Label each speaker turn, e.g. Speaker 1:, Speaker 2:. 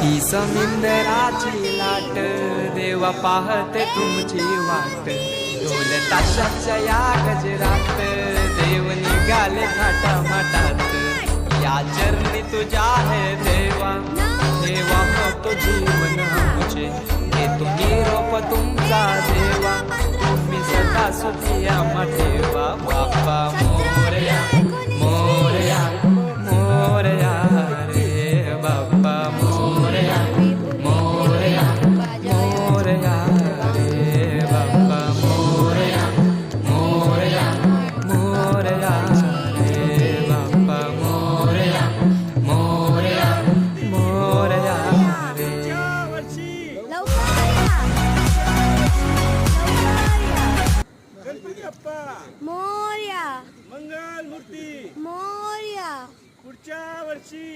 Speaker 1: ही समिंदराची लाट देवा पाहते तुमची वाट ढोल ताशाच्या या गजरात देव निघाले थाटामाटात या चरणी तुझ्या है देवा देवा तो जीवन आमचे हे तुम्ही रोप तुमचा देवा तुम्ही सदा सुखी आम्हा ठेवा बाप्पा मोरया मोरया मोरया